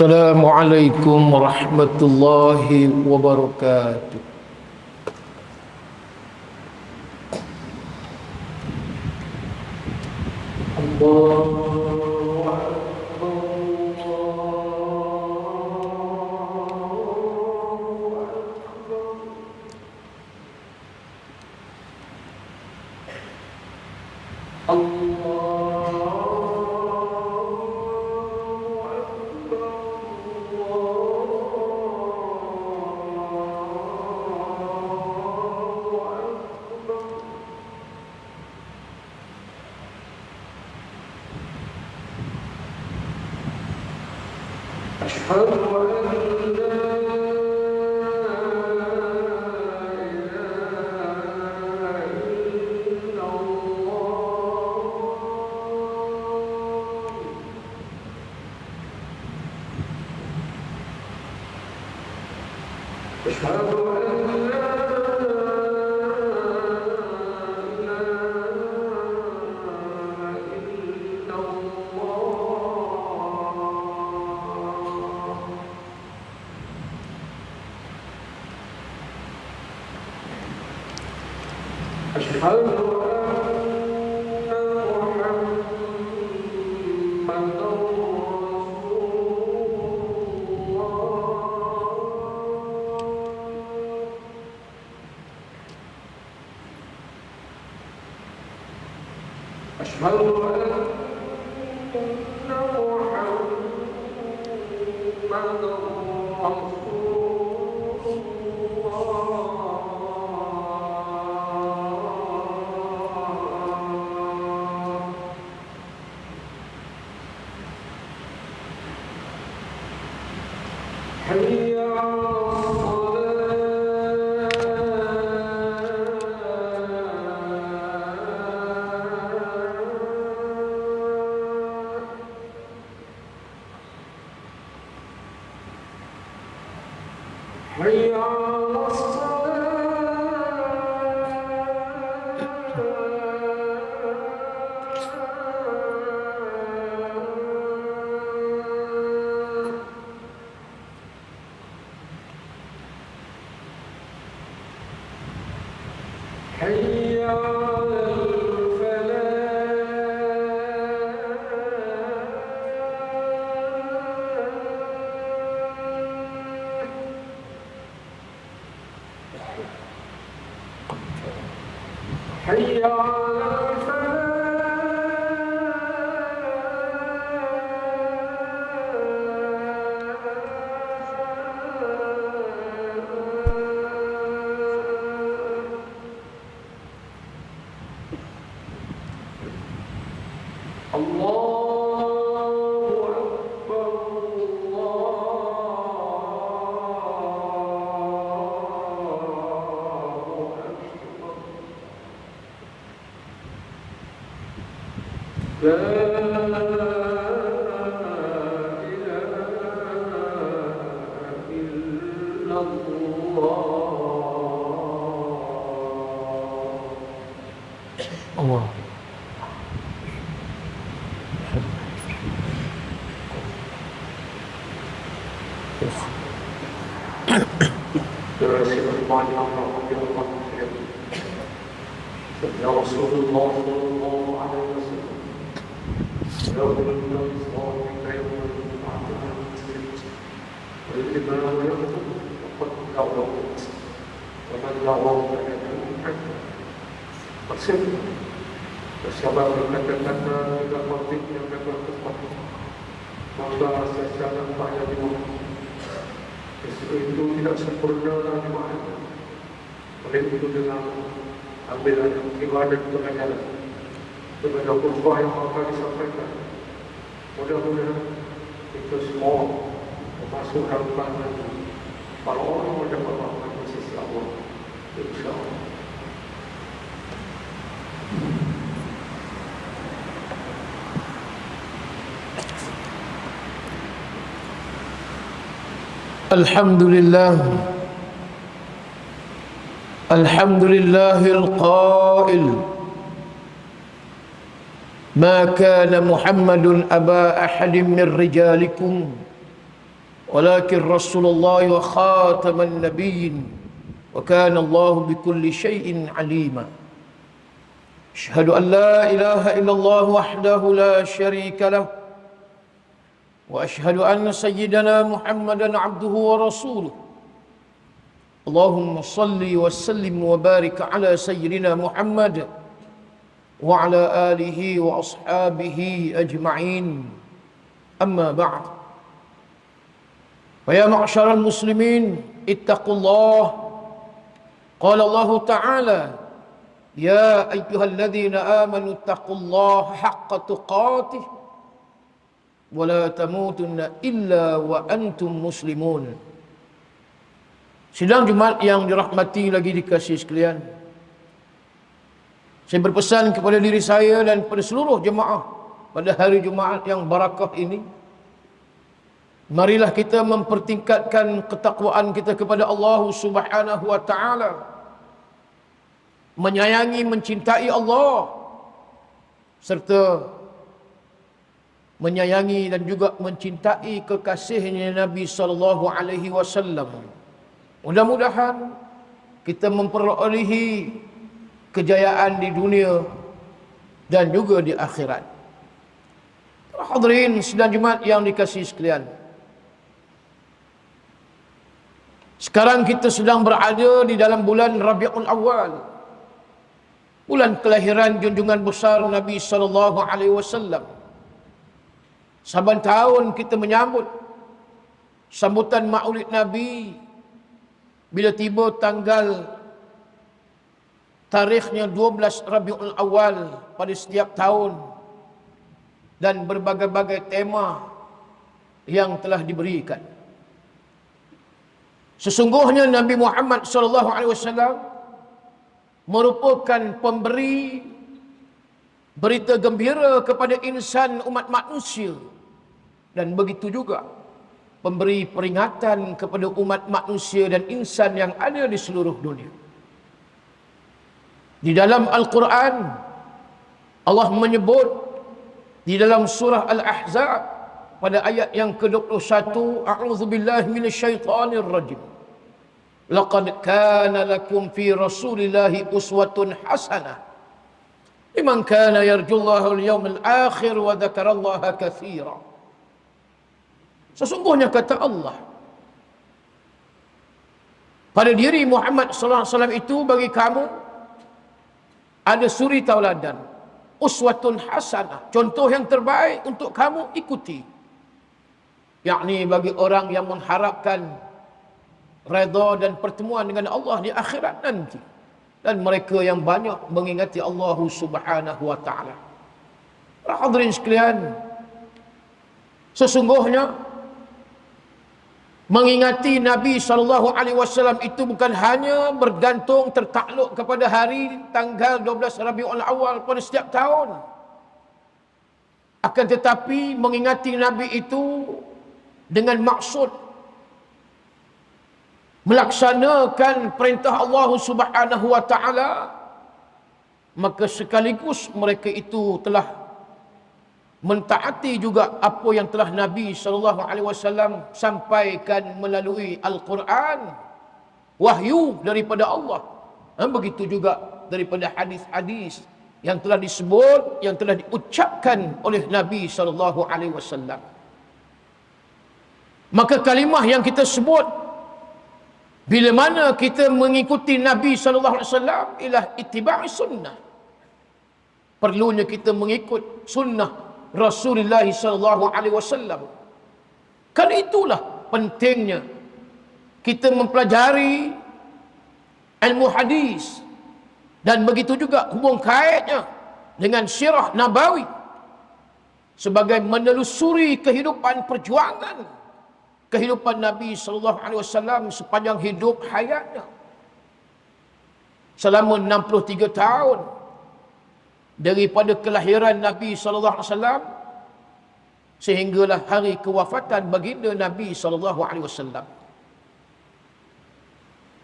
Assalamualaikum warahmatullahi wabarakatuh. Allahu Alhamdulillah. Alhamdulillahil qail ma kana Muhammadun aba ahadin min rijalikum ولكن رسول الله وخاتم النبيين وكان الله بكل شيء عليما. أشهد أن لا إله إلا الله وحده لا شريك له وأشهد أن سيدنا محمدا عبده ورسوله. اللهم صل وسلم وبارك على سيدنا محمد وعلى آله وأصحابه أجمعين. أما بعد، فيا معشر المسلمين اتقوا الله. قال الله تعالى: يا أيها الذين آمنوا اتقوا الله حق تقاته ولا تموتن إلا وأنتم مسلمون. Sidang Jumaat yang dirahmati lagi dikasihi sekalian, saya berpesan kepada diri saya dan kepada seluruh jemaah pada hari Jumaat yang barakah ini, marilah kita mempertingkatkan ketakwaan kita kepada Allah Subhanahu wa taala, menyayangi, mencintai Allah, serta menyayangi dan juga mencintai kekasihnya Nabi sallallahu alaihi wasallam. Mudah-mudahan kita memperolehi kejayaan di dunia dan juga di akhirat. Hadirin sidang Jumaat yang dikasihi sekalian, sekarang kita sedang berada di dalam bulan Rabiul Awal, bulan kelahiran junjungan besar Nabi sallallahu alaihi wasallam. Saban tahun kita menyambut sambutan Maulid Nabi bila tiba tarikhnya 12 Rabiul Awal pada setiap tahun, dan berbagai-bagai tema yang telah diberikan. Sesungguhnya Nabi Muhammad SAW merupakan pemberi berita gembira kepada insan umat manusia, dan begitu juga pemberi peringatan kepada umat manusia dan insan yang ada di seluruh dunia. Di dalam Al-Quran, Allah menyebut di dalam surah Al-Ahzab pada ayat yang ke-21, A'udzubillahi minasyaitonir rajim. Laqad kana lakum fi Rasulillahi uswatun hasanah liman kana yarjullaha al-yawmal akhir wa dzakarallaha katsira. Sesungguhnya kata Allah, pada diri Muhammad sallallahu alaihi wasallam itu bagi kamu ada suri tauladan, uswatun hasanah, contoh yang terbaik untuk kamu ikuti. Yakni bagi orang yang mengharapkan redha dan pertemuan dengan Allah di akhirat nanti, dan mereka yang banyak mengingati Allah Subhanahu wa taala. Hadirin sekalian, sesungguhnya mengingati Nabi SAW itu bukan hanya bergantung tertakluk kepada hari tanggal 12 Rabiul Awal pada setiap tahun. Akan tetapi mengingati Nabi itu dengan maksud melaksanakan perintah Allah Subhanahu wa taala, maka sekaligus mereka itu telah mentaati juga apa yang telah Nabi SAW sampaikan melalui Al-Quran, wahyu daripada Allah. Begitu juga daripada hadis-hadis yang telah disebut, yang telah diucapkan oleh Nabi SAW. Maka kalimah yang kita sebut bila mana kita mengikuti Nabi SAW ialah ittiba' sunnah. Perlunya kita mengikut sunnah Rasulullah SAW. Karena itulah pentingnya kita mempelajari ilmu hadis, dan begitu juga hubung kaitnya dengan sirah nabawi sebagai menelusuri kehidupan perjuangan kehidupan Nabi SAW sepanjang hidup hayatnya selama 63 tahun daripada kelahiran Nabi SAW sehinggalah hari kewafatan baginda Nabi SAW.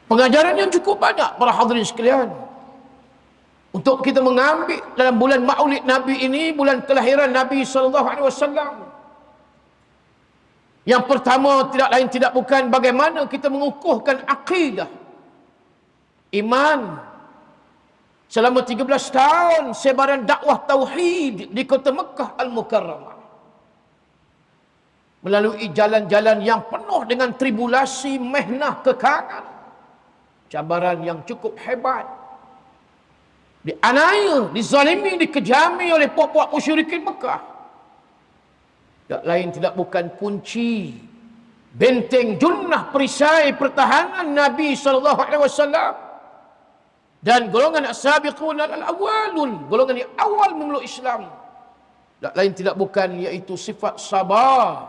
Pengajaran yang cukup banyak para hadirin sekalian untuk kita mengambil dalam bulan Maulid Nabi ini, bulan kelahiran Nabi SAW, Yang pertama tidak lain tidak bukan bagaimana kita mengukuhkan akidah, iman. Selama 13 tahun sebaran dakwah tauhid di kota Mekah Al-Mukarramah, melalui jalan-jalan yang penuh dengan tribulasi, mehnah, kekangan, cabaran yang cukup hebat, dianiaya, dizalimi, dikejami oleh puak-puak musyrikin Mekah. Tak lain tidak bukan kunci benteng junnah perisai pertahanan Nabi SAW dan golongan as-sabiqun al-awwalun, golongan yang awal memeluk Islam. Tak lain tidak bukan iaitu sifat sabar,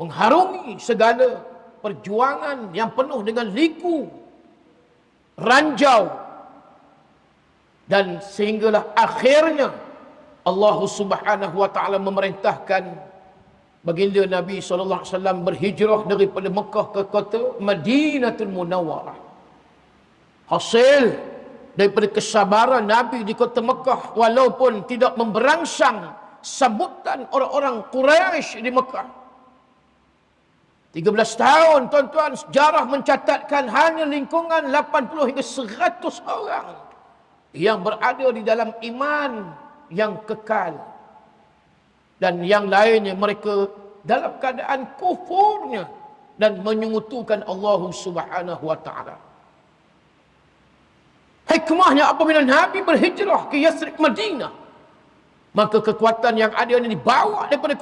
mengharungi segala perjuangan yang penuh dengan liku, ranjau, dan sehinggalah akhirnya Allah Subhanahu wa taala memerintahkan baginda Nabi sallallahu alaihi wasallam berhijrah daripada Mekah ke kota Madinatul Munawwarah. Hasil daripada kesabaran Nabi di kota Mekah, walaupun tidak memberangsang sambutan orang-orang Quraisy di Mekah. 13 tahun, tuan-tuan, sejarah mencatatkan hanya lingkungan 80 hingga 100 orang yang berada di dalam iman yang kekal. Dan yang lainnya mereka dalam keadaan kufurnya dan menyekutukan Allah Subhanahu wa taala. Hikmahnya apabila Nabi berhijrah ke Yathrib Madinah, maka kekuatan yang ada ini dibawa daripada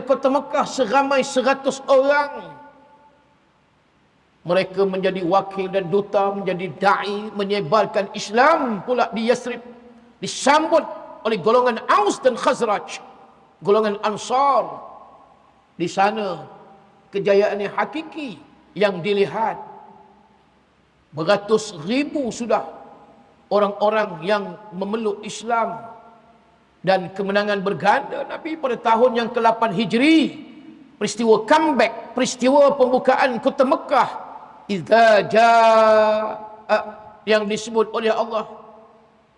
kota Mekah seramai 100 orang. Mereka menjadi wakil dan duta, menjadi da'i, menyebarkan Islam pula di Yathrib. Disambut oleh golongan Aus dan Khazraj, golongan Ansar. Di sana kejayaan yang hakiki yang dilihat. Beratus ribu sudah orang-orang yang memeluk Islam. Dan kemenangan berganda Nabi pada tahun yang ke-8 Hijri. Peristiwa comeback, peristiwa pembukaan kota Mekah. Idza jaa, yang disebut oleh Allah,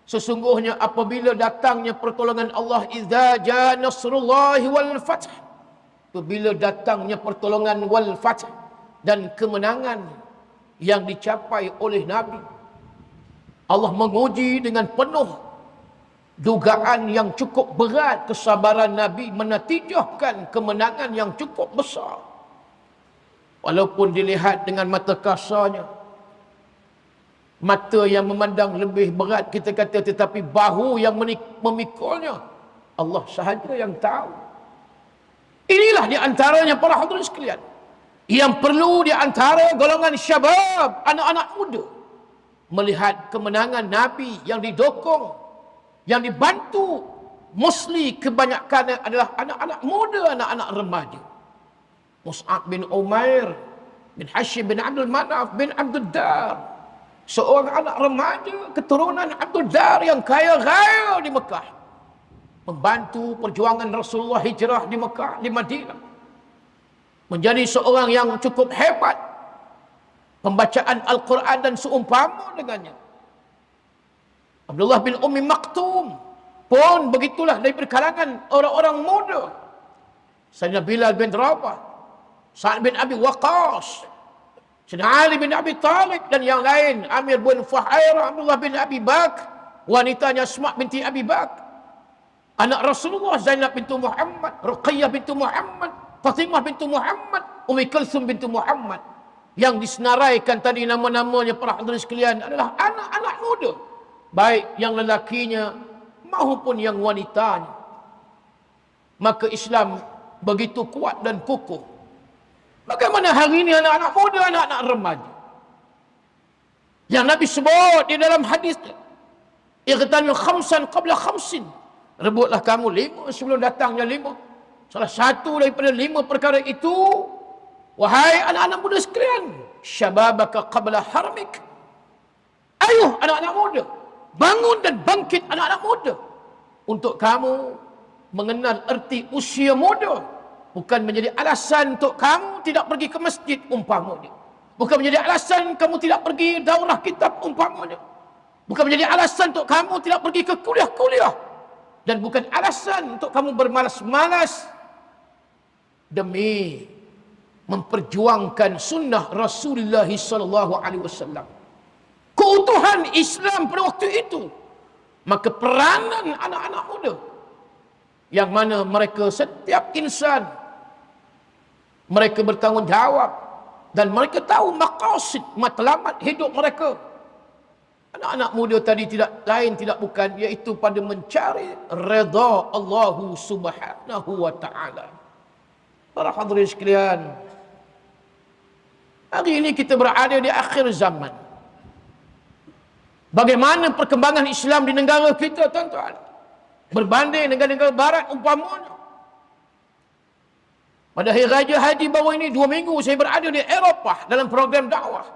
sesungguhnya apabila datangnya pertolongan Allah, idza jaa nasrullahi wal fath, apabila datangnya pertolongan wal fath dan kemenangan yang dicapai oleh Nabi, Allah menguji dengan penuh dugaan yang cukup berat kesabaran Nabi, menatijahkan kemenangan yang cukup besar. Walaupun dilihat dengan mata kasarnya, mata yang memandang lebih berat kita kata, tetapi bahu yang memikulnya Allah sahaja yang tahu. Inilah di antaranya para hadirin sekalian yang perlu di antara golongan syabab, anak-anak muda, melihat kemenangan Nabi yang didokong, yang dibantu mostly kebanyakan adalah anak-anak muda, anak-anak remaja. Mus'ab bin Umair bin Hashim bin Abdul Manaf bin Abdul Dar, seorang anak remaja keturunan Abdul Dar yang kaya raya di Mekah, membantu perjuangan Rasulullah hijrah di Mekah, di Madinah, menjadi seorang yang cukup hebat pembacaan Al-Quran dan seumpama dengannya. Abdullah bin Ummi Maktum pun begitulah dari kalangan orang-orang muda. Sayyidina Bilal bin Rabah, Sa'ad bin Abi Waqqas, Sayyidina Ali bin Abi Talib dan yang lain, Amir bin Fuhairah, Abdullah bin Abi Bakr, wanitanya Asma binti Abi Bakr, anak Rasulullah Zainab bintu Muhammad, Ruqayyah bintu Muhammad, Fatimah bintu Muhammad, Ummi Kulthum bintu Muhammad. Yang disenaraikan tadi nama-namanya para hadirin sekalian adalah anak-anak muda, baik yang lelakinya maupun yang wanitanya. Maka Islam begitu kuat dan kukuh. Bagaimana hari ini anak-anak muda, anak-anak remaja yang Nabi sebut di dalam hadis, iqtanu khamsan qabla khamsin, rebutlah kamu 5 sebelum datangnya 5. Salah satu daripada 5 perkara itu, wahai anak-anak muda sekalian, syababaka qabla haramik. Ayuh anak-anak muda, bangun dan bangkit anak-anak muda, untuk kamu mengenal erti usia muda. Bukan menjadi alasan untuk kamu tidak pergi ke masjid umpamanya. Bukan menjadi alasan kamu tidak pergi daurah kitab umpamanya. Bukan menjadi alasan untuk kamu tidak pergi ke kuliah-kuliah. Dan bukan alasan untuk kamu bermalas-malas demi memperjuangkan sunnah Rasulullah sallallahu alaihi wasallam, keutuhan Islam pada waktu itu, maka peranan anak-anak muda yang mana mereka setiap insan mereka bertanggungjawab dan mereka tahu maqasid matlamat hidup mereka. Anak-anak muda tadi tidak lain tidak bukan iaitu pada mencari redha Allah Subhanahu wa taala. Para hadirin sekalian, hari ini kita berada di akhir zaman. Bagaimana perkembangan Islam di negara kita, tuan-tuan, berbanding negara-negara barat umpamanya. Pada hari Raja Haji baru ini 2 minggu saya berada di Eropah dalam program dakwah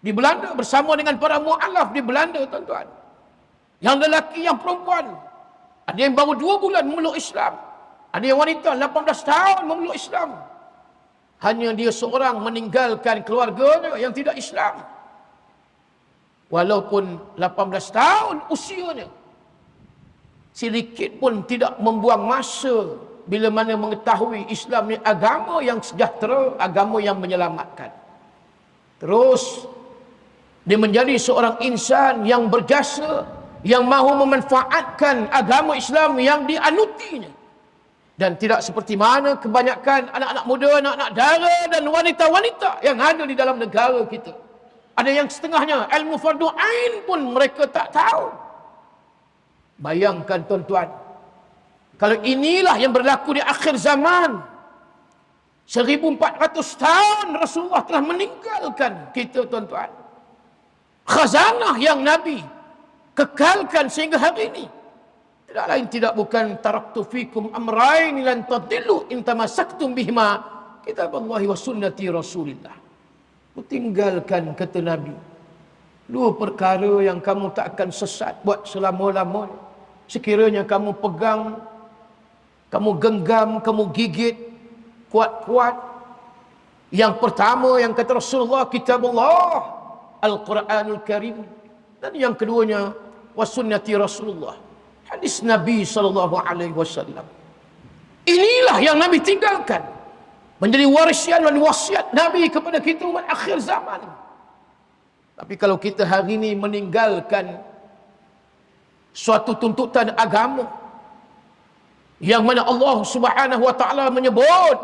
di Belanda bersama dengan para mu'alaf di Belanda, tuan-tuan. Yang lelaki, yang perempuan. Ada yang baru 2 bulan memeluk Islam. Ada yang wanita 18 tahun memeluk Islam. Hanya dia seorang meninggalkan keluarganya yang tidak Islam. Walaupun 18 tahun usianya, sedikit pun tidak membuang masa bila mana mengetahui Islam ni agama yang sejahtera, agama yang menyelamatkan. Terus dia menjadi seorang insan yang berjasa, yang mahu memanfaatkan agama Islam yang dianutinya. Dan tidak seperti mana kebanyakan anak-anak muda, anak-anak dara dan wanita-wanita yang ada di dalam negara kita. Ada yang setengahnya ilmu fardu ain pun mereka tak tahu. Bayangkan, tuan-tuan, kalau inilah yang berlaku di akhir zaman, 1400 tahun Rasulullah telah meninggalkan kita, tuan-tuan. Khazanah yang Nabi kekalkan sehingga hari ini tidak lain tidak bukan taraktu fikum amrayn lan tadillu in tamassaktum bihima kitaballahi wa sunnati Rasulillah. Tinggalkan, kata Nabi, 2 perkara yang kamu tak akan sesat buat selama-lamanya sekiranya kamu pegang, kamu genggam, kamu gigit kuat-kuat. Yang pertama yang kata Rasulullah, kitabullah Al-Quranul Karim, dan yang keduanya wasunnati Rasulullah, hadis Nabi sallallahu alaihi wasallam. Inilah yang Nabi tinggalkan, menjadi warisan dan wasiat Nabi kepada kita umat akhir zaman. Tapi kalau kita hari ini meninggalkan suatu tuntutan agama yang mana Allah Subhanahu wa taala menyebut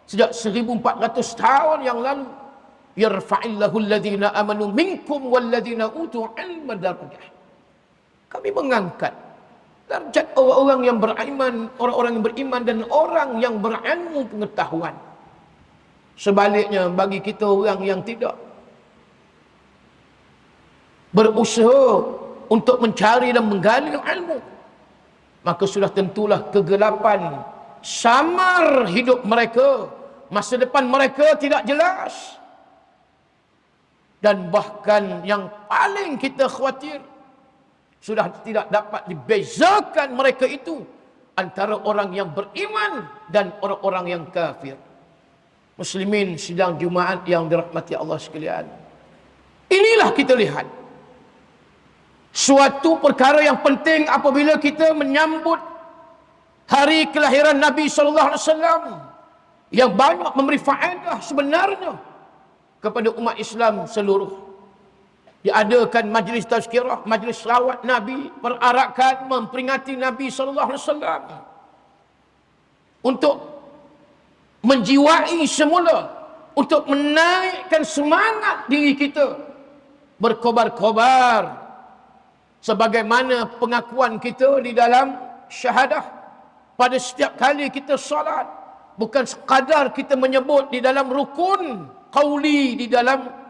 sejak 1400 tahun yang lalu, yarfa'illahu alladhina amanu minkum walladhina utul ilma darajah. Kami mengangkat darjat orang-orang yang beriman, orang-orang yang beriman dan orang yang berilmu pengetahuan. Sebaliknya bagi kita orang yang tidak berusaha untuk mencari dan menggali ilmu, maka sudah tentulah kegelapan samar hidup mereka, masa depan mereka tidak jelas. Dan bahkan yang paling kita khawatir, sudah tidak dapat dibezakan mereka itu antara orang yang beriman dan orang-orang yang kafir. Muslimin sidang Jumaat yang dirahmati Allah sekalian, inilah kita lihat suatu perkara yang penting apabila kita menyambut hari kelahiran Nabi sallallahu alaihi wasallam yang banyak memberi faedah sebenarnya kepada umat Islam seluruh. Diadakan majlis tazkirah, majlis selawat Nabi, perarakan memperingati Nabi sallallahu alaihi wasallam untuk menjiwai semula, untuk menaikkan semangat diri kita berkobar-kobar sebagaimana pengakuan kita di dalam syahadah pada setiap kali kita salat. Bukan sekadar kita menyebut di dalam rukun qauli, di dalam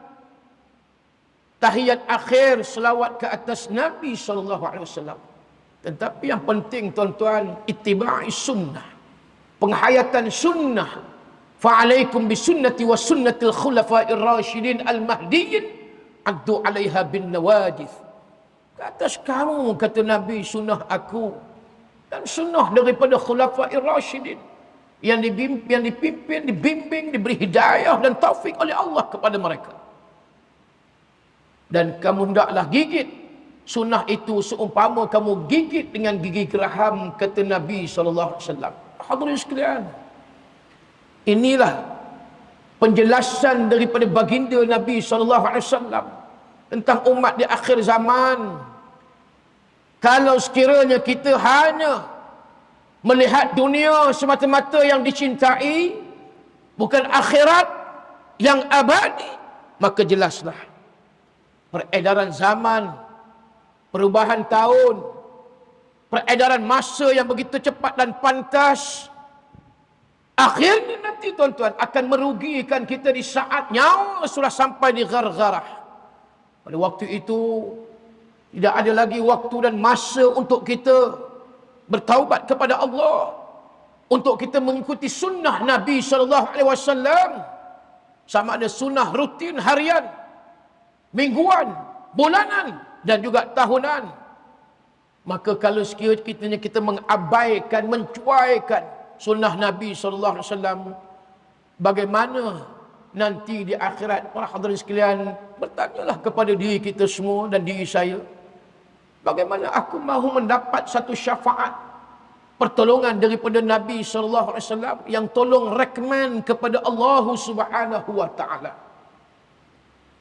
tahiyat akhir selawat ke atas Nabi sallallahu alaihi wasallam, tetapi yang penting, tuan-tuan, ittiba'i sunnah, penghayatan sunnah. Fa'alaikum bisunnati wa sunnatil khulafa'ir rasyidin al-mahdiyyin addu 'alaiha bin nawajid. Ke atas kamu, kata Nabi, sunnah aku dan sunnah daripada khulafa'ir rasyidin yang dipimpin, dibimbing, diberi hidayah dan taufik oleh Allah kepada mereka. Dan kamu hendaklah gigit sunnah itu seumpama kamu gigit dengan gigi geraham, kata Nabi sallallahu alaihi wasallam. Hadirin sekalian, Inilah penjelasan daripada baginda Nabi SAW tentang umat di akhir zaman. Kalau sekiranya kita hanya melihat dunia semata-mata yang dicintai, bukan akhirat yang abadi, maka jelaslah peredaran zaman, perubahan tahun, peredaran masa yang begitu cepat dan pantas, akhirnya nanti tuan-tuan akan merugikan kita di saat nyawa sudah sampai di gargarah. Pada waktu itu tidak ada lagi waktu dan masa untuk kita bertaubat kepada Allah, untuk kita mengikuti sunnah Nabi SAW, sama ada sunnah rutin harian, mingguan, bulanan dan juga tahunan. Maka kalau sekiranya kita mengabaikan, mencuaikan sunnah Nabi SAW, bagaimana nanti di akhirat? Para hadirin sekalian, bertanyalah kepada diri kita semua dan diri saya, bagaimana aku mahu mendapat satu syafaat, pertolongan daripada Nabi SAW yang tolong recommend kepada Allah Subhanahu wa taala.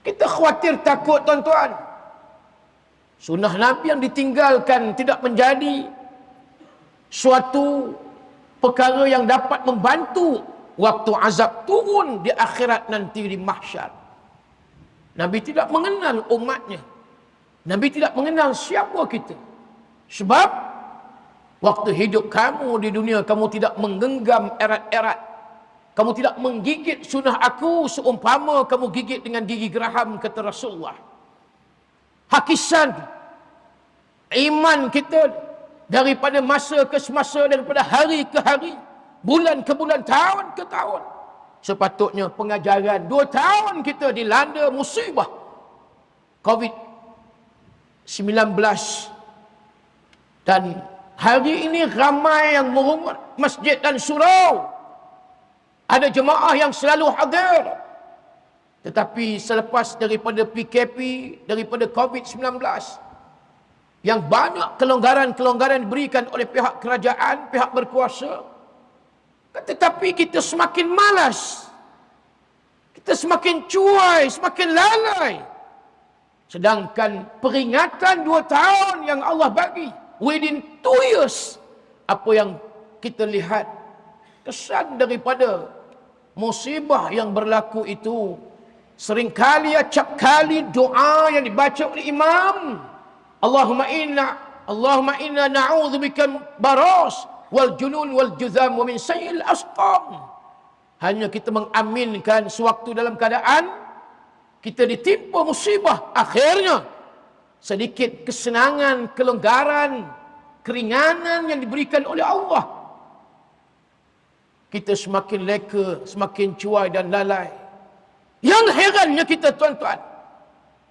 Kita khawatir, takut tuan-tuan, sunnah Nabi yang ditinggalkan tidak menjadi suatu perkara yang dapat membantu waktu azab turun di akhirat nanti di mahsyar. Nabi tidak mengenal umatnya. Nabi tidak mengenal siapa kita. Sebab waktu hidup kamu di dunia, kamu tidak menggenggam erat-erat. Kamu tidak menggigit sunnah aku seumpama kamu gigit dengan gigi geraham, kata Rasulullah. Hakisan iman kita daripada masa ke semasa, daripada hari ke hari, bulan ke bulan, tahun ke tahun. Sepatutnya pengajaran 2 tahun kita dilanda musibah COVID-19, dan hari ini ramai yang merungut masjid dan surau. Ada jemaah yang selalu hadir. Tetapi selepas daripada PKP, daripada COVID-19, yang banyak kelonggaran-kelonggaran diberikan oleh pihak kerajaan, pihak berkuasa, tetapi kita semakin malas, kita semakin cuai, semakin lalai. Sedangkan peringatan 2 tahun yang Allah bagi, within 2 years, apa yang kita lihat, kesan daripada musibah yang berlaku itu, seringkali, acap kali doa yang dibaca oleh imam, Allahumma inna na'udzubika baras wal junun wal juzam wa min sayyi'il asqam. Hanya kita mengaminkan sewaktu dalam keadaan kita ditimpa musibah, akhirnya sedikit kesenangan, kelonggaran, keringanan yang diberikan oleh Allah, kita semakin leka, semakin cuai dan lalai. Yang herannya kita tuan-tuan,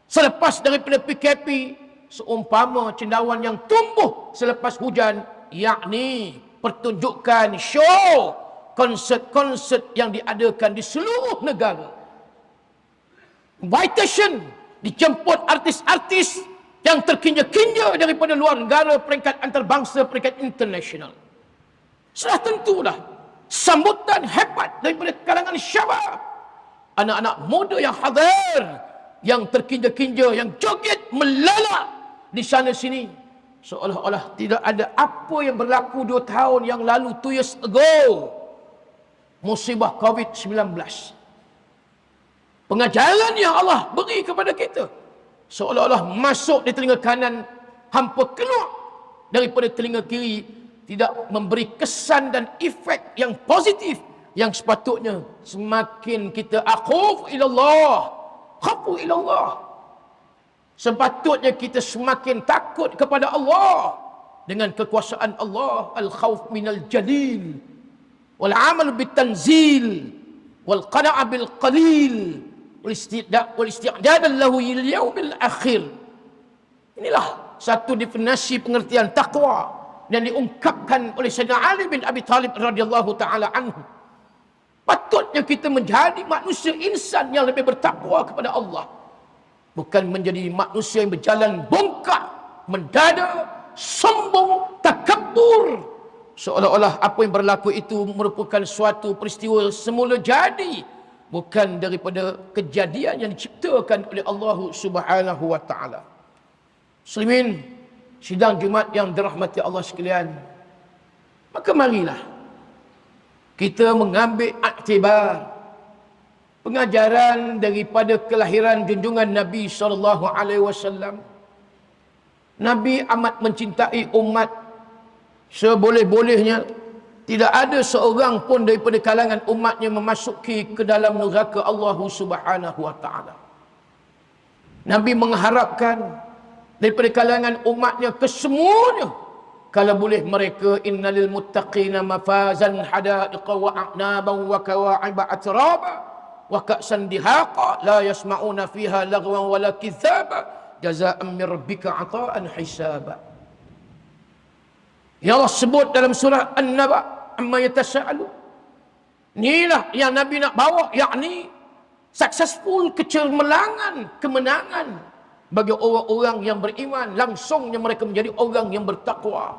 selepas daripada PKP, seumpama cendawan yang tumbuh selepas hujan, yakni pertunjukan, show, konsert-konsert yang diadakan di seluruh negara. Invitation, dijemput artis-artis yang terkinja-kinja daripada luar negara, peringkat antarabangsa, peringkat internasional. Sudah tentulah sambutan hebat daripada kalangan syabab, anak-anak muda yang hadir, yang terkinja-kinja, yang joget melalak di sana sini, seolah-olah tidak ada apa yang berlaku 2 tahun yang lalu, 2 years ago. Musibah COVID-19, pengajaran yang Allah beri kepada kita, seolah-olah masuk di telinga kanan, hampa keluar daripada telinga kiri, tidak memberi kesan dan efek yang positif, yang sepatutnya semakin kita khafu ilallah, sepatutnya kita semakin takut kepada Allah dengan kekuasaan Allah. Al-khawf minal jalil wal amal bitanzil wal qana'a bil qalil wal isti'dad lahu lil yaumil akhir. Inilah satu definisi pengertian takwa yang diungkapkan oleh Sayyidina Ali bin Abi Talib radhiyallahu taala anhu. Patutnya kita menjadi manusia insan yang lebih bertakwa kepada Allah, bukan menjadi manusia yang berjalan bongkak, mendada, sombong, takabur, seolah-olah apa yang berlaku itu merupakan suatu peristiwa semula jadi, bukan daripada kejadian yang diciptakan oleh Allah Subhanahu wa taala. Muslimin sidang Jumaat yang dirahmati Allah sekalian, maka marilah kita mengambil iktibar pengajaran daripada kelahiran junjungan Nabi SAW. Nabi amat mencintai umat, seboleh-bolehnya tidak ada seorang pun daripada kalangan umatnya memasuki ke dalam neraka Allah Subhanahu wa taala. Nabi mengharapkan daripada kalangan umatnya kesemuanya, kalau boleh mereka innalil muttaqina mafazan hadaiqa wa a'naban wa kawa'iba atraba wa ka'san dihaqa la yasma'una fiha lagwan wala kizaba jazaa'an min rabbika 'ata'an hisaba. Ya Allah sebut dalam surah An-Naba, amma yatasa'alu. Inilah yang Nabi nak bawa, yakni successful, kecermelangan, kemenangan bagi orang-orang yang beriman. Langsungnya mereka menjadi orang yang bertakwa,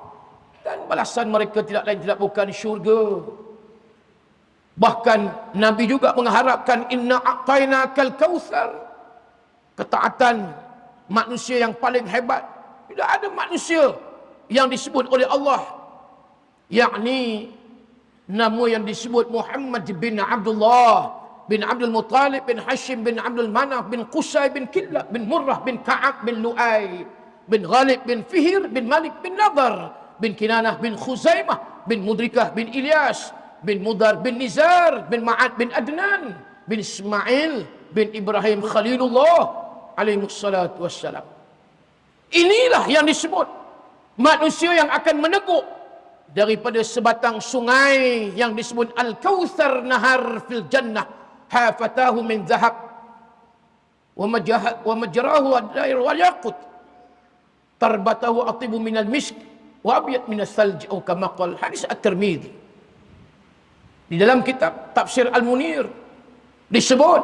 dan balasan mereka tidak lain tidak bukan syurga. Bahkan Nabi juga mengharapkan inna a'tainakal kautsar, ketaatan manusia yang paling hebat. Tidak ada manusia yang disebut oleh Allah, yakni nama yang disebut Muhammad bin Abdullah bin Abdul Muttalib bin Hashim bin Abdul Manaf bin Qusay bin Kilab bin Murrah bin Ka'ab bin Lu'ay bin Ghalib bin Fihir bin Malik bin Nadar bin Kinanah bin Khuzaimah bin Mudrikah bin Ilyas bin Mudar bin Nizar bin Ma'ad bin Adnan bin Ismail bin Ibrahim Khalilullah alaihi salatu wassalam. Inilah yang disebut manusia yang akan meneguk daripada sebatang sungai yang disebut Al-Kautsar, nahar fil jannah hafatahu min zahab wa majrahu ad-dair wal yaqut tarbatahu atibu min al-misk wa abyad min as-salj atau kama qala hadis At-Tirmidzi. Di dalam kitab Tafsir Al-Munir disebut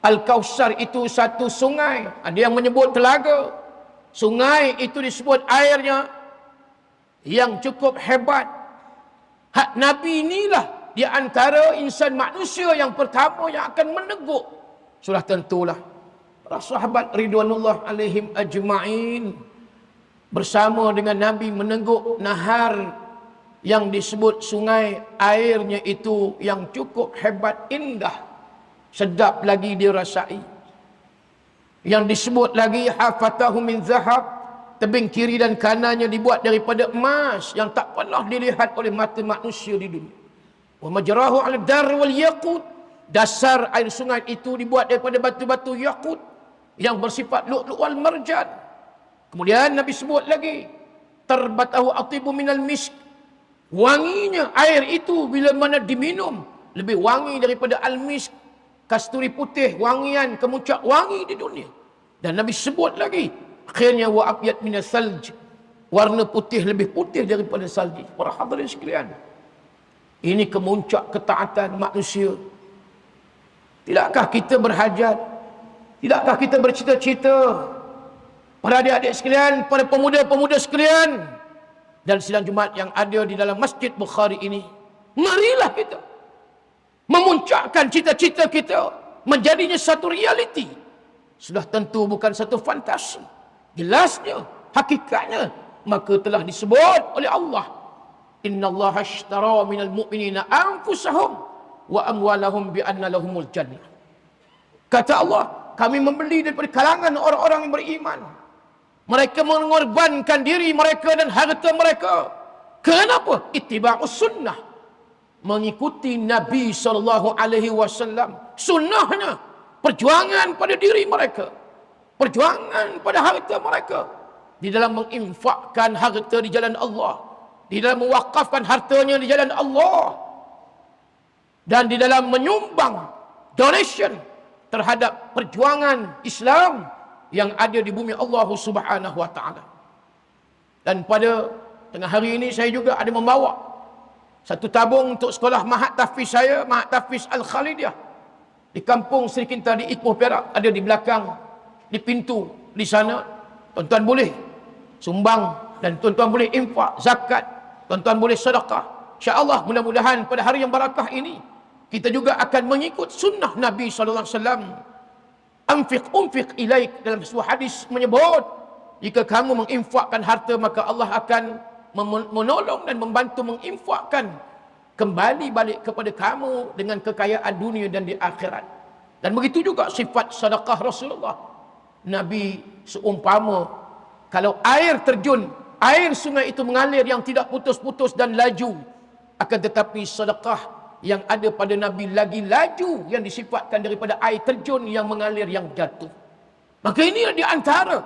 Al-Kautsar itu satu sungai, ada yang menyebut telaga. Sungai itu disebut airnya yang cukup hebat. Hak Nabi inilah di antara insan manusia yang pertama yang akan meneguk. Sudah tentulah para sahabat ridwanullah alaihim ajma'in bersama dengan Nabi meneguk nahar yang disebut sungai, airnya itu yang cukup hebat, indah, sedap lagi dirasai. Yang disebut lagi hafatahu min zahab, tebing kiri dan kanannya dibuat daripada emas yang tak pernah dilihat oleh mata manusia di dunia. Wa majrahu 'ala dar wal yaqut, dasar air sungai itu dibuat daripada batu-batu yaqut yang bersifat lu'lu' wal marjan. Kemudian Nabi sebut lagi tarbatahu atibu minal misk, wanginya air itu bila mana diminum lebih wangi daripada al-misk, kasturi putih, wangian kemuncak wangi di dunia. Dan Nabi sebut lagi akhirnya wa abyad minas salj, warna putih lebih putih daripada salji. Para hadirin sekalian, ini kemuncak ketaatan manusia. Tidakkah kita berhajat, tidakkah kita bercita-cita, para adik-adik sekalian, para pemuda-pemuda sekalian, dan sidang Jumaat yang ada di dalam Masjid Bukhari ini, marilah kita memuncakkan cita-cita kita menjadinya satu realiti. Sudah tentu bukan satu fantasi, jelasnya, hakikatnya, maka telah disebut oleh Allah, innallaha ashtara minal mu'minina anfusahum wa amwalahum bi anna lahumul jannah. Kata Allah, kami membeli daripada kalangan orang-orang yang beriman, mereka mengorbankan diri mereka dan harta mereka. Kenapa? Ittiba'us sunnah, mengikuti Nabi SAW. Sunnahnya, perjuangan pada diri mereka, perjuangan pada harta mereka, di dalam menginfakkan harta di jalan Allah, di dalam mewakafkan hartanya di jalan Allah, dan di dalam menyumbang donation terhadap perjuangan Islam yang ada di bumi Allah Subhanahu wa taala. Dan pada tengah hari ini saya juga ada membawa satu tabung untuk sekolah Mahat Tahfiz saya, Mahat Tahfiz Al-Khalidiyah di kampung Seri Kinta di Ipoh Perak, ada di belakang, di pintu di sana. Tuan-tuan boleh sumbang dan tuan-tuan boleh infak zakat Tuan-tuan boleh sedekah. InsyaAllah mudah-mudahan pada hari yang barakah ini kita juga akan mengikut sunnah Nabi SAW. Unfiq ilaik, dalam sebuah hadis menyebut, jika kamu menginfakkan harta, maka Allah akan menolong dan membantu menginfakkan kembali balik kepada kamu dengan kekayaan dunia dan di akhirat. Dan begitu juga sifat sedekah Rasulullah. Nabi seumpama kalau air terjun, air sungai itu mengalir yang tidak putus-putus dan laju, akan tetapi sedekah yang ada pada Nabi lagi laju, yang disifatkan daripada air terjun yang mengalir, yang jatuh. Maka ini di antara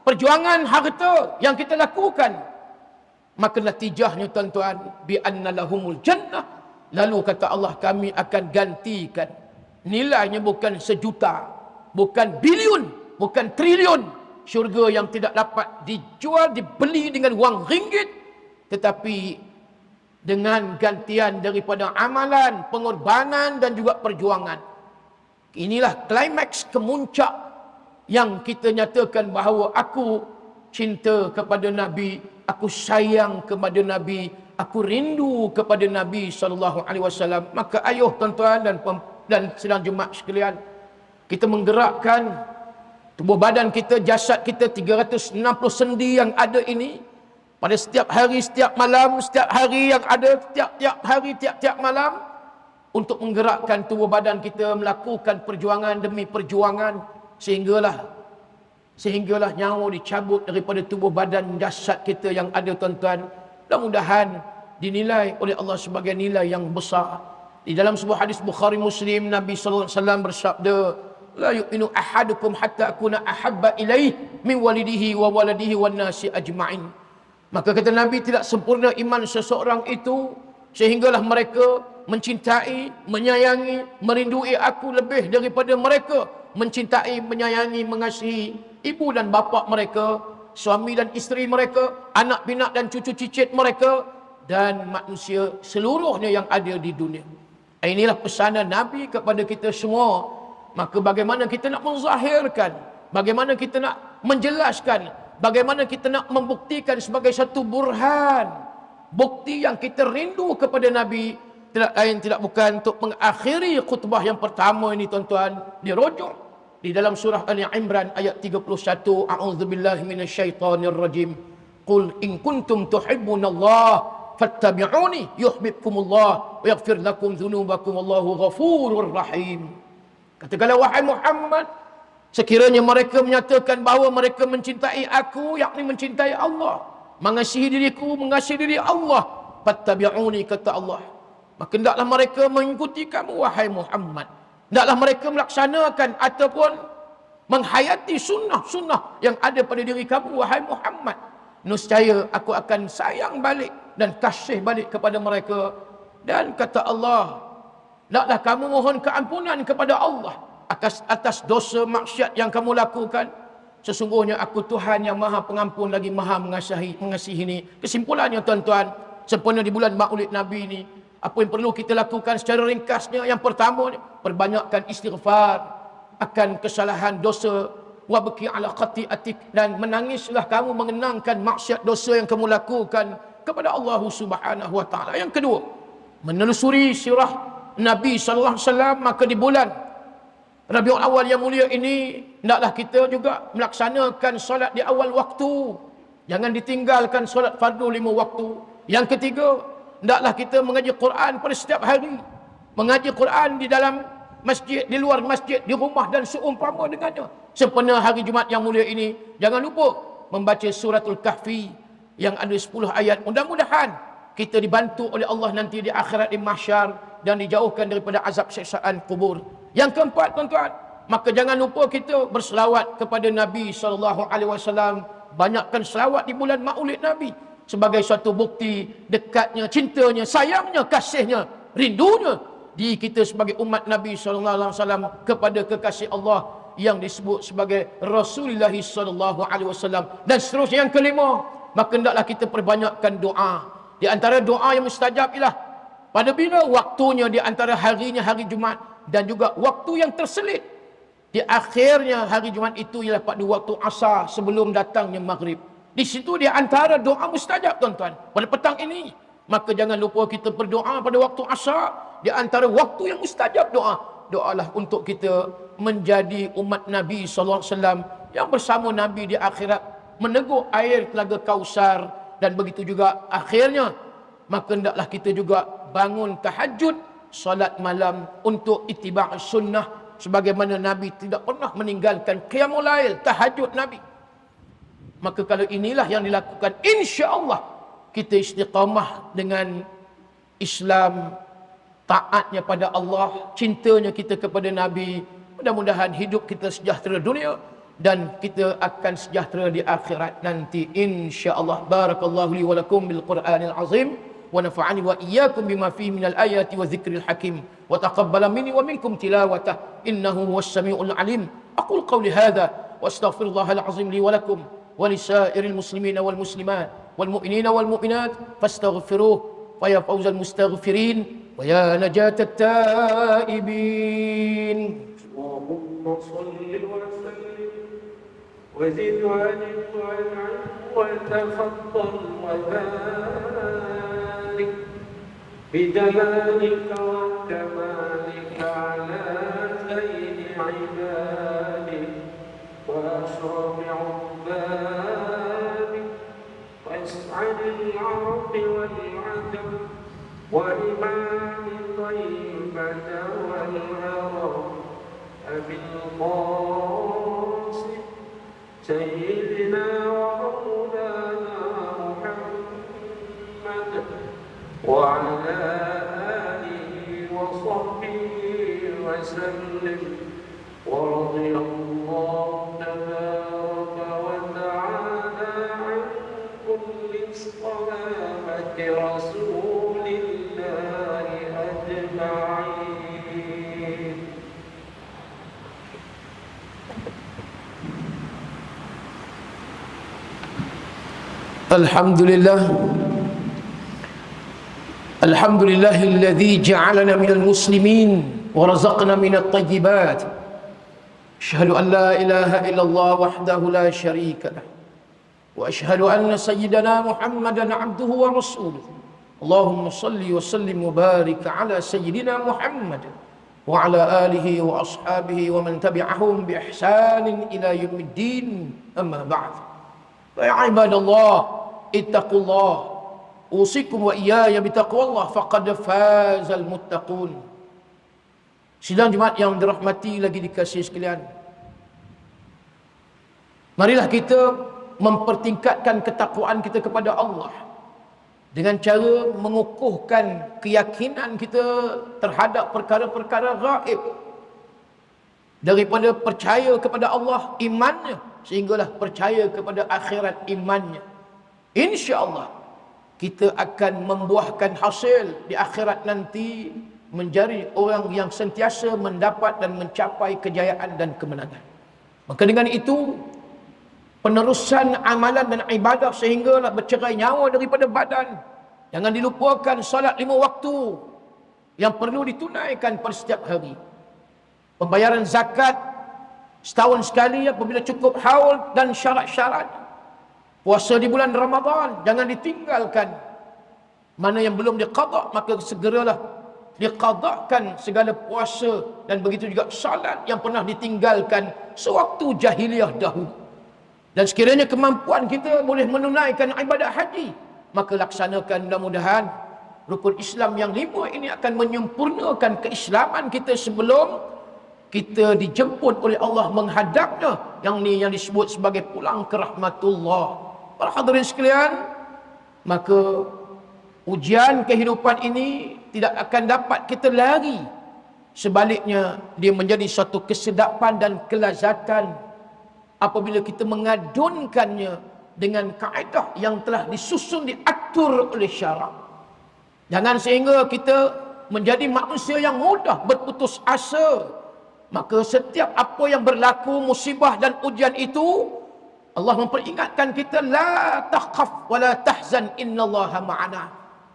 perjuangan harta yang kita lakukan. Maka natijahnya tuan-tuan, bi anna lahumul jannah, lalu kata Allah, kami akan gantikan. Nilainya bukan sejuta, bukan bilion, bukan triliun. Syurga yang tidak dapat dijual, dibeli dengan wang ringgit, tetapi dengan gantian daripada amalan, pengorbanan dan juga perjuangan. Inilah klimaks, kemuncak yang kita nyatakan bahawa aku cinta kepada Nabi, aku sayang kepada Nabi, aku rindu kepada Nabi SAW. Maka ayuh tuan-tuan dan sedang jemaah sekalian, kita menggerakkan tubuh badan kita, jasad kita, 360 sendi yang ada ini, pada setiap hari, setiap malam, setiap hari yang ada, tiap-tiap hari, tiap-tiap malam, untuk menggerakkan tubuh badan kita, melakukan perjuangan demi perjuangan, sehinggalah nyawa dicabut daripada tubuh badan jasad kita yang ada tuan-tuan. Mudah-mudahan dinilai oleh Allah sebagai nilai yang besar. Di dalam sebuah hadis Bukhari Muslim, Nabi SAW bersabda, la yu'minu ahadukum hatta akuna ahabba ilaih min walidihi wa waladihi wan nasi ajma'in. Maka kata Nabi, tidak sempurna iman seseorang itu sehinggalah mereka mencintai, menyayangi, merindui aku lebih daripada mereka mencintai, menyayangi, mengasihi ibu dan bapa mereka, suami dan isteri mereka, anak pinak dan cucu cicit mereka, dan manusia seluruhnya yang ada di dunia. Inilah pesanan Nabi kepada kita semua. Maka bagaimana kita nak menzahirkan, bagaimana kita nak menjelaskan, bagaimana kita nak membuktikan sebagai satu burhan, bukti yang kita rindu kepada Nabi, tidak lain tidak bukan untuk mengakhiri khutbah yang pertama ini tuan-tuan, dirujuk di dalam surah Ali Imran ayat 31, a'udzubillahi minasyaitonirrajim, qul in kuntum tuhibbunallah fattabi'uni yuhibbukumullah wa yaghfir lakum dzunubakum wallahu ghafurur rahim. Katakanlah wahai Muhammad, sekiranya mereka menyatakan bahawa mereka mencintai aku, yakni mencintai Allah, mengasihi diriku, mengasihi diri Allah, fattabi'uni, kata Allah, maka hendaklah mereka mengikuti kamu wahai Muhammad. Hendaklah mereka melaksanakan ataupun menghayati sunnah-sunnah yang ada pada diri kamu wahai Muhammad. Nescaya aku akan sayang balik dan kasih balik kepada mereka. Dan kata Allah, hendaklah kamu mohon keampunan kepada Allah atas dosa maksiat yang kamu lakukan. Sesungguhnya aku Tuhan yang Maha Pengampun lagi Maha mengasihi ini. Kesimpulannya tuan-tuan, sempena di bulan Maulid Nabi ini, apa yang perlu kita lakukan secara ringkasnya? Yang pertama, perbanyakkan istighfar akan kesalahan dosa, wabki ala khati'atik, dan menangislah kamu mengenangkan maksiat dosa yang kamu lakukan kepada Allah Subhanahu wa taala. Yang kedua, menelusuri sirah Nabi sallallahu alaihi wasallam. Maka di bulan Rabiul Awal yang mulia ini, hendaklah kita juga melaksanakan solat di awal waktu. Jangan ditinggalkan solat fardu 5 waktu. Yang ketiga, hendaklah kita mengaji Quran pada setiap hari. Mengaji Quran di dalam masjid, di luar masjid, di rumah dan seumpama dengannya. Sempena hari Jumaat yang mulia ini, jangan lupa membaca suratul Kahfi yang ada 10 ayat. Mudah-mudahan kita dibantu oleh Allah nanti di akhirat, di mahsyar, dan dijauhkan daripada azab siksaan kubur. Yang keempat tuan-tuan, maka jangan lupa kita berselawat kepada Nabi SAW. Banyakkan selawat di bulan Maulid Nabi sebagai suatu bukti dekatnya, cintanya, sayangnya, kasihnya, rindunya di kita sebagai umat Nabi SAW kepada kekasih Allah yang disebut sebagai Rasulullah SAW. Dan seterusnya, yang kelima, maka hendaklah kita perbanyakkan doa. Di antara doa yang mustajab ialah pada bila waktunya, di antara harinya hari Jumaat, dan juga waktu yang terselit di akhirnya hari Jumaat itu ialah pada waktu asar sebelum datangnya maghrib. Di situ dia antara doa mustajab tuan-tuan. Pada petang ini, maka jangan lupa kita berdoa pada waktu asar. Di antara waktu yang mustajab doa. Doalah untuk kita menjadi umat Nabi SAW yang bersama Nabi di akhirat, meneguh air telaga Kausar. Dan begitu juga akhirnya, maka hendaklah kita juga bangun tahajud, salat malam untuk ittiba' sunnah, sebagaimana Nabi tidak pernah meninggalkan qiyamul lail, tahajud Nabi. Maka kalau inilah yang dilakukan, insya-Allah kita istiqamah dengan Islam, taatnya pada Allah, cintanya kita kepada Nabi. Mudah-mudahan hidup kita sejahtera dunia dan kita akan sejahtera di akhirat nanti, insya-Allah. Barakallahu li wa lakum bil Qur'anil azim wa nafa'ani wa iyyakum bima fihi minal ayati wa dzikril hakim wa taqabbala minni wa minkum tilawatah innahu huwas samiul alim. Aqul qawli hadza wa astaghfirullahal azim li wa lakum wa lisairil muslimina wal muslimat wal mu'minina wal mu'minat fastaghfiruhu wa ya fawzal mustaghfirin wa ya najatat taibin. Allahumma shalli wa sallim وزد وأجد وأنعم وتفضل وبارك بجلالك وكمالك على سيد عبادك وأشرف عبادك وأسعد العرب والعجم وإمام طيبة والهرم أبي القاسم سيدنا ومولانا محمد وعلى آله وصحبه وسلم ورضي الله تبارك وتعالى عن كل الصحابة رسول الله أجمعين. Alhamdulillah, alhamdulillahilladzi ja'alana minal muslimin wa razaqna minat thayyibat. Asyhadu an la ilaha illallah wahdahu la syarika lah wa asyhadu anna sayyidana Muhammadan abduhu wa rasuluh. Allahumma salli wa sallim wa barik ala sayyidina Muhammad wa ala alihi wa ashabihi wa man tabi'ahum bi ihsanin ila yaumiddin. Amma ba'd. Ya ibadallah, ittaqullah, usikum wa iyaya bitaqwallah faqad fazal muttaqun. Sidang Jumaat yang dirahmati lagi dikasihi sekalian, marilah kita mempertingkatkan ketakwaan kita kepada Allah dengan cara mengukuhkan keyakinan kita terhadap perkara-perkara gaib, daripada percaya kepada Allah imannya, sehinggalah percaya kepada akhirat imannya. InsyaAllah kita akan membuahkan hasil di akhirat nanti, menjadi orang yang sentiasa mendapat dan mencapai kejayaan dan kemenangan. Maka dengan itu, penerusan amalan dan ibadah sehinggalah bercerai nyawa daripada badan. Jangan dilupakan salat 5 waktu yang perlu ditunaikan pada setiap hari. Pembayaran zakat setahun sekali apabila cukup haul dan syarat-syarat. Puasa di bulan Ramadan jangan ditinggalkan. Mana yang belum diqada maka segeralah diqadakan segala puasa, dan begitu juga salat yang pernah ditinggalkan sewaktu jahiliah dahulu. Dan sekiranya kemampuan kita boleh menunaikan ibadah haji, maka laksanakan. Mudah-mudahan rukun Islam yang 5 ini akan menyempurnakan keislaman kita sebelum kita dijemput oleh Allah menghadapnya, yang ni yang disebut sebagai pulang ke rahmatullah. Para hadirin sekalian, maka ujian kehidupan ini tidak akan dapat kita lari. Sebaliknya, dia menjadi suatu kesedapan dan kelazatan apabila kita mengadunkannya dengan kaedah yang telah disusun, diatur oleh syarak. Jangan sehingga kita menjadi manusia yang mudah berputus asa. Maka setiap apa yang berlaku, musibah dan ujian itu, Allah memperingatkan kita, la takhaf wa la tahzan innallaha ma'ana.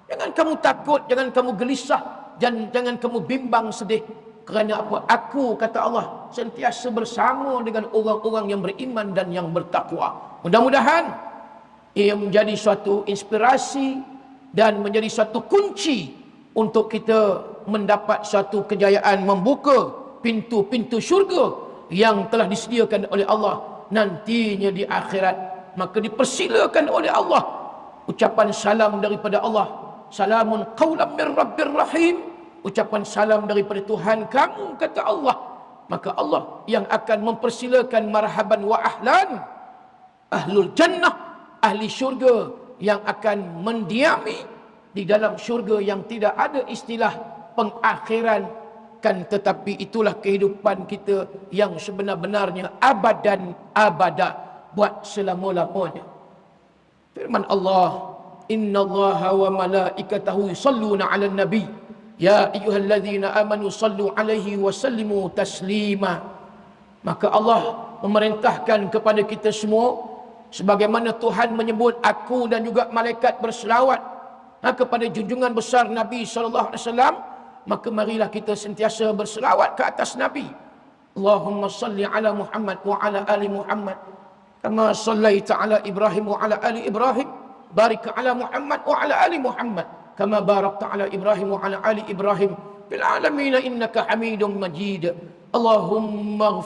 Jangan kamu takut, jangan kamu gelisah, jangan kamu bimbang sedih. Kerana apa? Aku, kata Allah, sentiasa bersama dengan orang-orang yang beriman dan yang bertakwa. Mudah-mudahan Ia menjadi suatu inspirasi dan menjadi suatu kunci untuk kita mendapat suatu kejayaan, membuka pintu-pintu syurga yang telah disediakan oleh Allah nantinya di akhirat. Maka dipersilakan oleh Allah ucapan salam daripada Allah, salamun qaulan min rabbir rahim, ucapan salam daripada Tuhan kamu, kata Allah. Maka Allah yang akan mempersilakan marhaban wa ahlan, ahlul jannah, ahli syurga yang akan mendiami di dalam syurga yang tidak ada istilah pengakhiran, kan, tetapi itulah kehidupan kita yang sebenar-benarnya abadan abada, buat selama-lamanya. Firman Allah, innallaha wa malaikatahu yusalluna 'alan nabi ya ayyuhalladzina amanu sallu 'alaihi wa sallimu taslima. Maka Allah memerintahkan kepada kita semua, sebagaimana Tuhan menyebut aku dan juga malaikat berselawat kepada junjungan besar Nabi SAW, maka marilah kita sentiasa berselawat ke atas Nabi. Allahumma salli ala Muhammad wa ala ali Muhammad kama sallaita ala Ibrahim wa ala ali Ibrahim, barik ala Muhammad wa ala ali Muhammad kama barakta ala Ibrahim wa ala ali Ibrahim fil alamin innaka Hamidum Majid. Allahumma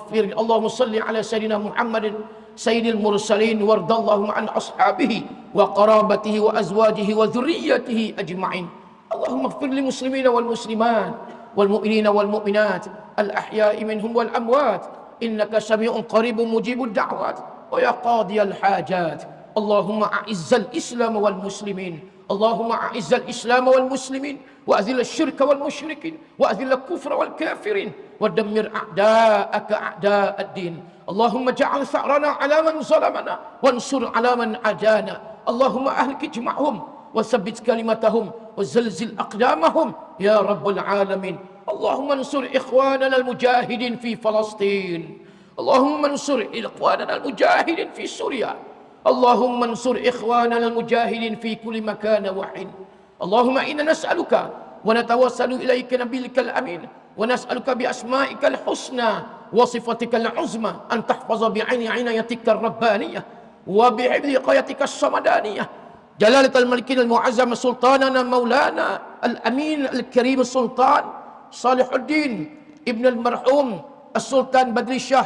salli ala sayyidina Muhammadin sayyidil mursalin wardallahu an ashabihi wa qarabatihi wa azwajihi wa dhurriyyatihi ajma'in. Allahumma ighfir lil muslimina wal muslimat wal mu'minina wal mu'minat al ahya'i minhum wal amwat innaka sami'un qaribun mujibud da'wat wa ya qadiyal hajat. Allahumma a'izzal islam wal muslimin, Allahumma a'izzal islam wal muslimin wa azil asy-syirka wal musyrikin wa azil al-kufra wal kafirin wa dammir a'da'aka a'da'ad-din. Allahumma ja'al tha'rana 'ala man zalamana wansur 'ala man adana. Allahumma ahlik ijma'hum wa tsabbit kalimatahum wa zalzil aqdamahum ya rabbal alamin. Allahumma ansur ikhwanana al-mujahidin fi Palestin. Allahumma ansur ikhwanana al-mujahidin fi Suriah. Allahumma ansur ikhwanana al-mujahidin fi kulli makan wa hin. Allahumma inna nas'aluka wa natawassalu ilaika nabiyikal amin wa nas'aluka bi asma'ikal husna wa sifatikal uzma an tahfaza bi 'aini 'inayatikar rabbaniyah wa bi 'ibdi qayatikas samadaniyah jalalatul malikin al-mu'azzam sultanana maulana al-amin al-karim sultan Salihuddin ibn al-marhum as-sultan Badri Shah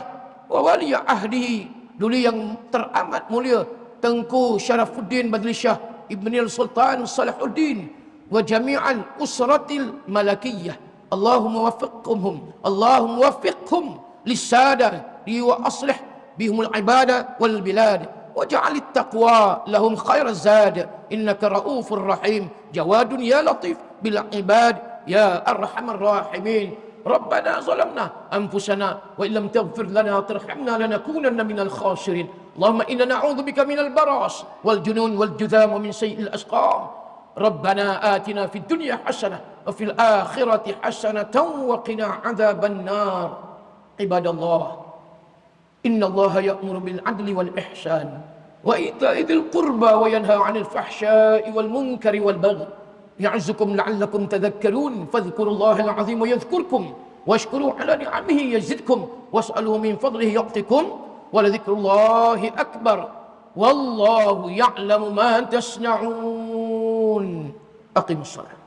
wa wali ahdihi, dulu yang teramat mulia Tengku Syarafuddin Badri Shah ibn al-sultan Salihuddin wa jami'al usratil malakiyah. Allahumma waffiqhum lisada wa aslih bihumul ibada wal bilad waj'alit taqwa lahum khairaz zad innaka raufur rahim jawadun ya latif bil ibad ya arhamar rahimin. Rabbana zalamna anfusana wa illam taghfir lana wa tarhamna lanakunanna minal khasirin. Allahumma inna na'udzubika minal baras wal junun wal judham wa min sayyi'il asqam. Rabbana atina fid dunya hasanah wa fil akhirati hasanatan wa qina adzaban nar. Ibadallah, innallaha ya'muru bil adli wal ihsan wa ita'i dzil qurba wa yanha 'anil fahsya'i wal munkari wal baghi ya'zukum la'allakum tadhakkarun. Fadhkurullahal 'azim yadhkurkum washkuru 'ala ni'amihi yazidkum was'aluhu min fadlihi yu'tikum wa ladhikrullahi akbar wallahu ya'lamu ma tasna'un. Aqimus shalah.